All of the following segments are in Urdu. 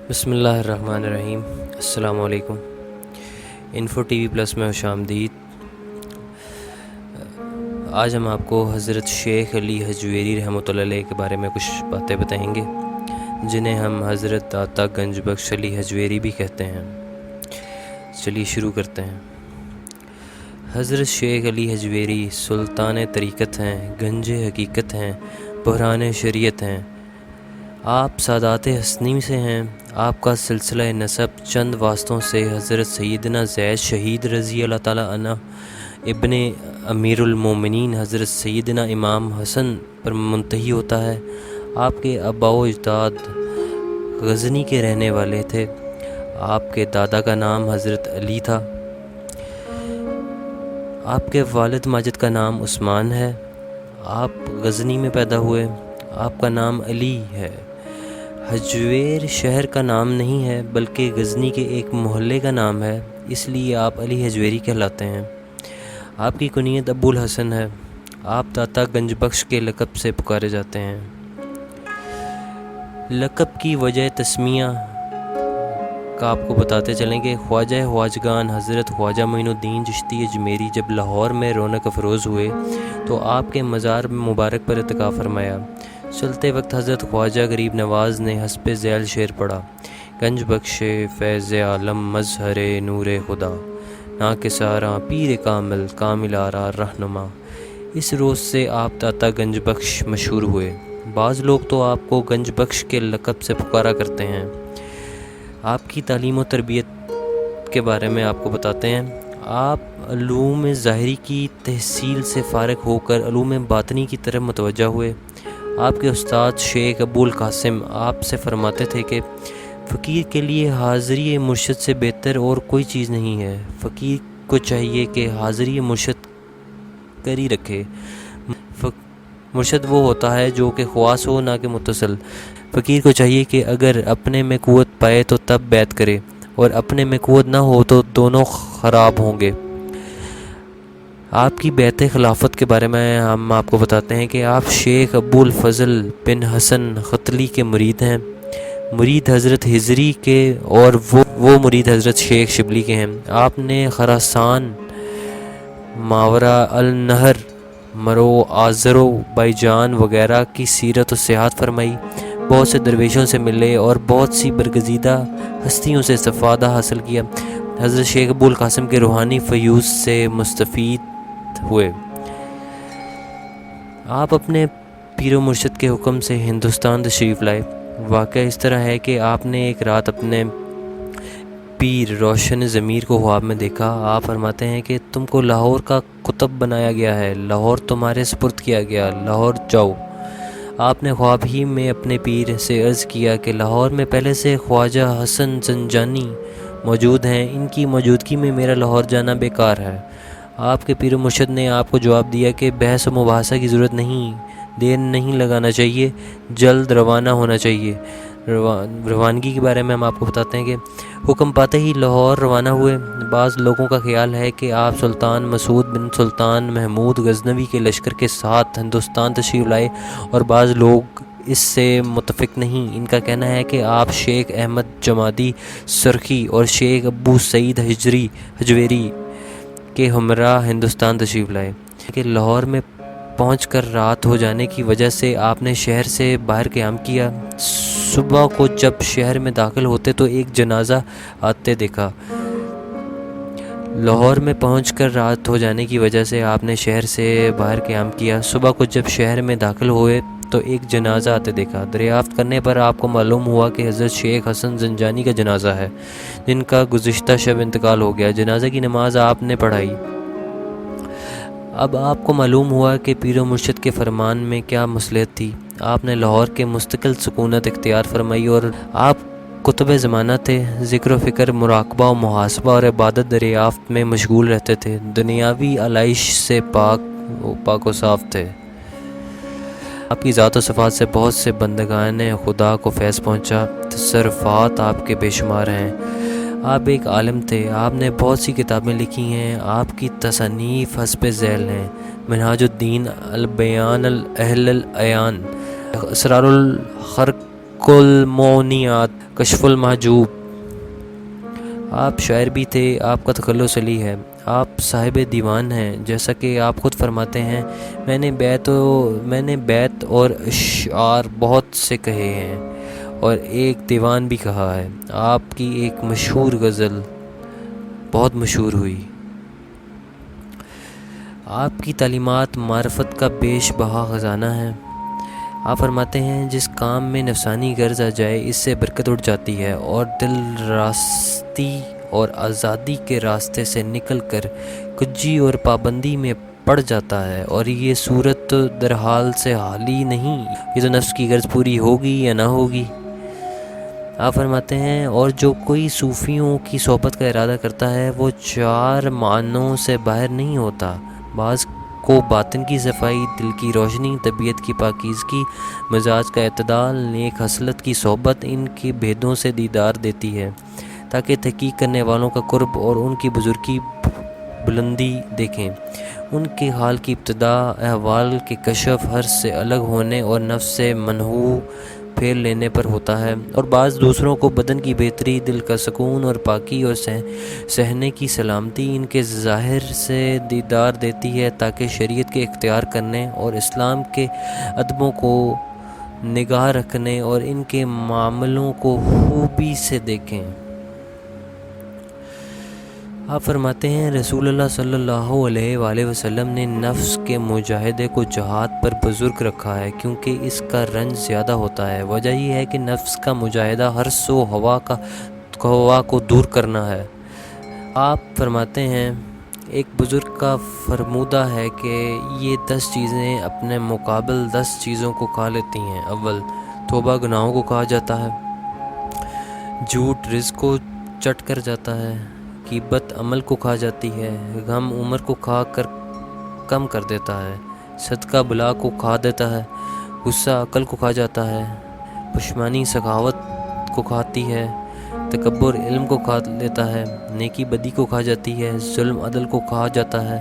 بسم اللہ الرحمن الرحیم۔ السلام علیکم۔ انفو ٹی وی پلس میں خوش آمدید۔ آج ہم آپ کو حضرت شیخ علی حجویری رحمۃ اللہ علیہ کے بارے میں کچھ باتیں بتائیں گے، جنہیں ہم حضرت داتا گنج بخش علی حجویری بھی کہتے ہیں۔ چلیے شروع کرتے ہیں۔ حضرت شیخ علی حجویری سلطان طریقت ہیں، گنج حقیقت ہیں، بحران شریعت ہیں۔ آپ سادات حسنی سے ہیں۔ آپ کا سلسلہ نسب چند واسطوں سے حضرت سیدنا زید شہید رضی اللہ تعالیٰ عنہ ابن امیر المومنین حضرت سیدنا امام حسن پر منتہی ہوتا ہے۔ آپ کے آباء و اجداد غزنی کے رہنے والے تھے۔ آپ کے دادا کا نام حضرت علی تھا۔ آپ کے والد ماجد کا نام عثمان ہے۔ آپ غزنی میں پیدا ہوئے۔ آپ کا نام علی ہے۔ حجویر شہر کا نام نہیں ہے بلکہ غزنی کے ایک محلے کا نام ہے، اس لیے آپ علی حجویری کہلاتے ہیں۔ آپ کی کنیت ابو الحسن ہے۔ آپ داتا گنج بخش کے لقب سے پکارے جاتے ہیں۔ لقب کی وجہ تسمیہ کا آپ کو بتاتے چلیں کہ خواجہ خواجگان حضرت خواجہ معین الدین چشتی اجمیری جب لاہور میں رونق افروز ہوئے تو آپ کے مزار مبارک پر اتکاف فرمایا۔ چلتے وقت حضرت خواجہ غریب نواز نے حسب ذیل شعر پڑھا: گنج بخش فیض عالم مظہر نور خدا، نا کے سارا پیر کامل کامل آرا رہنما۔ اس روز سے آپ داتا گنج بخش مشہور ہوئے۔ بعض لوگ تو آپ کو گنج بخش کے لقب سے پکارا کرتے ہیں۔ آپ کی تعلیم و تربیت کے بارے میں آپ کو بتاتے ہیں۔ آپ علوم ظاہری کی تحصیل سے فارغ ہو کر علوم باطنی کی طرف متوجہ ہوئے۔ آپ کے استاد شیخ ابو القاسم آپ سے فرماتے تھے کہ فقیر کے لیے حاضری مرشد سے بہتر اور کوئی چیز نہیں ہے۔ فقیر کو چاہیے کہ حاضری مرشد کری رکھے۔ مرشد وہ ہوتا ہے جو کہ خواص ہو، نہ کہ متصل۔ فقیر کو چاہیے کہ اگر اپنے میں قوت پائے تو تب بیعت کرے، اور اپنے میں قوت نہ ہو تو دونوں خراب ہوں گے۔ آپ کی بیعت خلافت کے بارے میں ہم آپ کو بتاتے ہیں کہ آپ شیخ ابو الفضل بن حسن ختلی کے مرید ہیں، مرید حضرت ہجری کے، اور وہ مرید حضرت شیخ شبلی کے ہیں۔ آپ نے خراسان، ماورا النہر، مرو، آذرو، بیجان وغیرہ کی سیرت و سیاحت فرمائی، بہت سے درویشوں سے ملے اور بہت سی برگزیدہ ہستیوں سے استفادہ حاصل کیا۔ حضرت شیخ ابو القاسم کے روحانی فیوض سے مستفید ہوئے۔ آپ اپنے پیر و مرشد کے حکم سے ہندوستان تشریف لائے۔ واقعہ اس طرح ہے کہ آپ نے ایک رات اپنے پیر روشن ضمیر کو خواب میں دیکھا۔ آپ فرماتے ہیں کہ تم کو لاہور کا قطب بنایا گیا ہے، لاہور تمہارے سپرد کیا گیا، لاہور جاؤ۔ آپ نے خواب ہی میں اپنے پیر سے عرض کیا کہ لاہور میں پہلے سے خواجہ حسن زنجانی موجود ہیں، ان کی موجودگی میں میرا لاہور جانا بیکار ہے۔ آپ کے پیر و مرشد نے آپ کو جواب دیا کہ بحث و مباحثہ کی ضرورت نہیں، دیر نہیں لگانا چاہیے، جلد روانہ ہونا چاہیے۔ روانگی کے بارے میں ہم آپ کو بتاتے ہیں کہ حکم پاتے ہی لاہور روانہ ہوئے۔ بعض لوگوں کا خیال ہے کہ آپ سلطان مسعود بن سلطان محمود غزنوی کے لشکر کے ساتھ ہندوستان تشریف لائے، اور بعض لوگ اس سے متفق نہیں۔ ان کا کہنا ہے کہ آپ شیخ احمد جمادی سرخی اور شیخ ابو سعید حجویری کے ہمراہ ہندوستان تشریف لائے کہ لاہور میں پہنچ کر رات ہو جانے کی وجہ سے آپ نے شہر سے باہر قیام کیا۔ صبح کو جب شہر میں داخل ہوتے تو ایک جنازہ آتے دیکھا۔ لاہور میں پہنچ کر رات ہو جانے کی وجہ سے آپ نے شہر سے باہر قیام کیا۔ صبح کو جب شہر میں داخل ہوئے تو ایک جنازہ آتے دیکھا۔ دریافت کرنے پر آپ کو معلوم ہوا کہ حضرت شیخ حسن زنجانی کا جنازہ ہے، جن کا گزشتہ شب انتقال ہو گیا۔ جنازے کی نماز آپ نے پڑھائی۔ اب آپ کو معلوم ہوا کہ پیر و مرشد کے فرمان میں کیا مصلحت تھی۔ آپ نے لاہور کے مستقل سکونت اختیار فرمائی، اور آپ کتب زمانہ تھے، ذکر و فکر، مراقبہ و محاسبہ اور عبادت دریافت میں مشغول رہتے تھے۔ دنیاوی علائش سے پاک و صاف تھے۔ آپ کی ذات و صفات سے بہت سے بندگان خدا کو فیض پہنچا۔ تصرفات آپ کے بے شمار ہیں۔ آپ ایک عالم تھے۔ آپ نے بہت سی کتابیں لکھی ہیں۔ آپ کی تصانیف حسب ذیل ہیں: منہاج الدین، البیان، الاہل العیان، اسرار الخرق المونیات، کشف المحجوب۔ آپ شاعر بھی تھے، آپ کا تخلص علی ہے، آپ صاحب دیوان ہیں، جیسا کہ آپ خود فرماتے ہیں میں نے بیت اور اشعار بہت سے کہے ہیں اور ایک دیوان بھی کہا ہے۔ آپ کی ایک مشہور غزل بہت مشہور ہوئی۔ آپ کی تعلیمات معرفت کا بیش بہا خزانہ ہیں۔ آپ فرماتے ہیں جس کام میں نفسانی غرض آ جائے اس سے برکت اٹھ جاتی ہے اور دل راستی اور آزادی کے راستے سے نکل کر کجی اور پابندی میں پڑ جاتا ہے، اور یہ صورت در حال سے حالی نہیں، یہ تو نفس کی غرض پوری ہوگی یا نہ ہوگی۔ آپ فرماتے ہیں اور جو کوئی صوفیوں کی صحبت کا ارادہ کرتا ہے وہ چار معنوں سے باہر نہیں ہوتا۔ بعض کو باطن کی صفائی، دل کی روشنی، طبیعت کی پاکیزگی، مزاج کا اعتدال، نیک خصلت کی صحبت ان کے بھیدوں سے دیدار دیتی ہے تاکہ تحقیق کرنے والوں کا قرب اور ان کی بزرگی بلندی دیکھیں۔ ان کے حال کی ابتدا احوال کے کشف، حرص سے الگ ہونے اور نفس سے منحو پھیر لینے پر ہوتا ہے، اور بعض دوسروں کو بدن کی بہتری، دل کا سکون اور پاکی اور سہنے کی سلامتی ان کے ظاہر سے دیدار دیتی ہے تاکہ شریعت کے اختیار کرنے اور اسلام کے ادبوں کو نگاہ رکھنے اور ان کے معاملوں کو خوبی سے دیکھیں۔ آپ فرماتے ہیں رسول اللہ صلی اللہ علیہ وآلہ وسلم نے نفس کے مجاہدے کو جہاد پر بزرگ رکھا ہے کیونکہ اس کا رنج زیادہ ہوتا ہے۔ وجہ یہ ہے کہ نفس کا مجاہدہ حرص و ہوا کو دور کرنا ہے۔ آپ فرماتے ہیں ایک بزرگ کا فرمودہ ہے کہ یہ 10 چیزیں اپنے مقابل 10 چیزوں کو کھا لیتی ہیں۔ اول، توبہ گناہوں کو کھا جاتا ہے، جھوٹ رزق کو چٹ کر جاتا ہے، غیبت عمل کو کھا جاتی ہے، غم عمر کو کھا کر کم کر دیتا ہے، صدقہ بلا کو کھا دیتا ہے، غصہ عقل کو کھا جاتا ہے، پشیمانی سخاوت کو کھاتی ہے، تکبر علم کو کھا لیتا ہے، نیکی بدی کو کھا جاتی ہے، ظلم عدل کو کھا جاتا ہے۔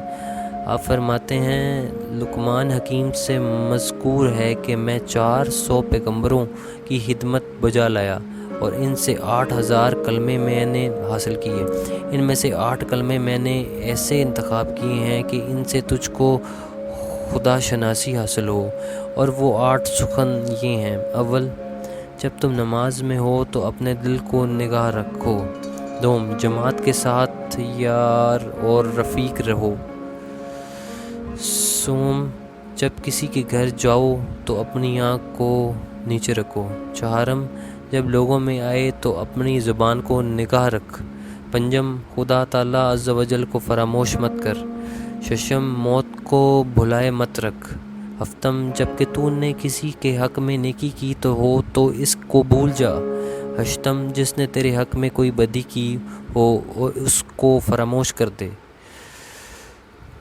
آپ فرماتے ہیں لقمان حکیم سے مذکور ہے کہ میں 400 پیغمبروں کی خدمت بجا لایا اور ان سے 8000 کلمے میں نے حاصل کیے۔ ان میں سے 8 کلمے میں نے ایسے انتخاب کیے ہیں کہ ان سے تجھ کو خدا شناسی حاصل ہو، اور وہ 8 سخن یہ ہیں۔ اول، جب تم نماز میں ہو تو اپنے دل کو نگاہ رکھو۔ دوم، جماعت کے ساتھ یار اور رفیق رہو۔ سوم، جب کسی کے گھر جاؤ تو اپنی آنکھ کو نیچے رکھو۔ چہارم، جب لوگوں میں آئے تو اپنی زبان کو نگاہ رکھ۔ پنجم، خدا تعالیٰ عز و جل کو فراموش مت کر۔ ششم، موت کو بھلائے مت رکھ۔ ہفتم، جب کہ تو نے کسی کے حق میں نیکی کی تو اس کو بھول جا۔ ہشتم، جس نے تیرے حق میں کوئی بدی کی ہو اس کو فراموش کر دے۔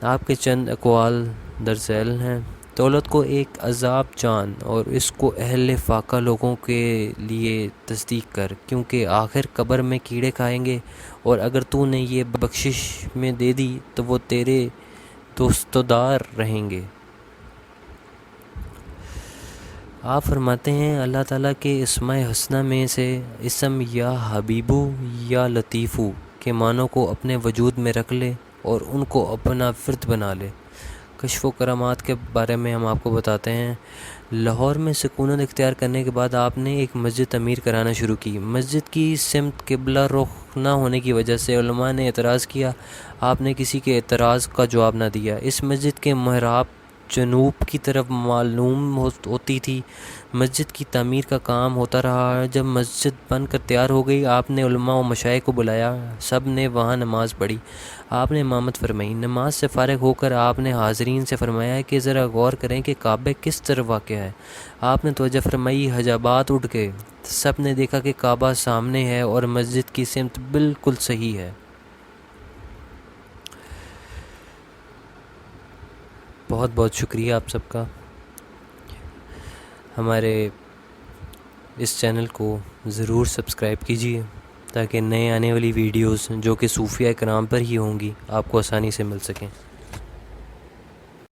آپ کے چند اقوال در ذیل ہیں۔ دولت کو ایک عذاب جان اور اس کو اہل فاقہ لوگوں کے لیے تصدیق کر، کیونکہ آخر قبر میں کیڑے کھائیں گے، اور اگر تو نے یہ بخشش میں دے دی تو وہ تیرے دوستدار رہیں گے۔ آپ فرماتے ہیں اللہ تعالیٰ کے اسماء حسنہ میں سے اسم یا حبیبو یا لطیفو کے معنوں کو اپنے وجود میں رکھ لے اور ان کو اپنا ورد بنا لے۔ کشف و کرامات کے بارے میں ہم آپ کو بتاتے ہیں۔ لاہور میں سکونت اختیار کرنے کے بعد آپ نے ایک مسجد تعمیر کرانا شروع کی۔ مسجد کی سمت قبلہ رخ نہ ہونے کی وجہ سے علماء نے اعتراض کیا۔ آپ نے کسی کے اعتراض کا جواب نہ دیا۔ اس مسجد کے محراب جنوب کی طرف معلوم ہوتی تھی۔ مسجد کی تعمیر کا کام ہوتا رہا۔ جب مسجد بن کر تیار ہو گئی آپ نے علماء و مشائخ کو بلایا، سب نے وہاں نماز پڑھی۔ آپ نے امامت فرمائی۔ نماز سے فارغ ہو کر آپ نے حاضرین سے فرمایا کہ ذرا غور کریں کہ کعبہ کس طرف واقع ہے۔ آپ نے توجہ فرمائی، حجابات اٹھ گئے، سب نے دیکھا کہ کعبہ سامنے ہے اور مسجد کی سمت بالکل صحیح ہے۔ بہت بہت شکریہ آپ سب کا۔ ہمارے اس چینل کو ضرور سبسکرائب کیجیے تاکہ نئے آنے والی ویڈیوز جو کہ صوفیہ کرام پر ہی ہوں گی آپ کو آسانی سے مل سکیں۔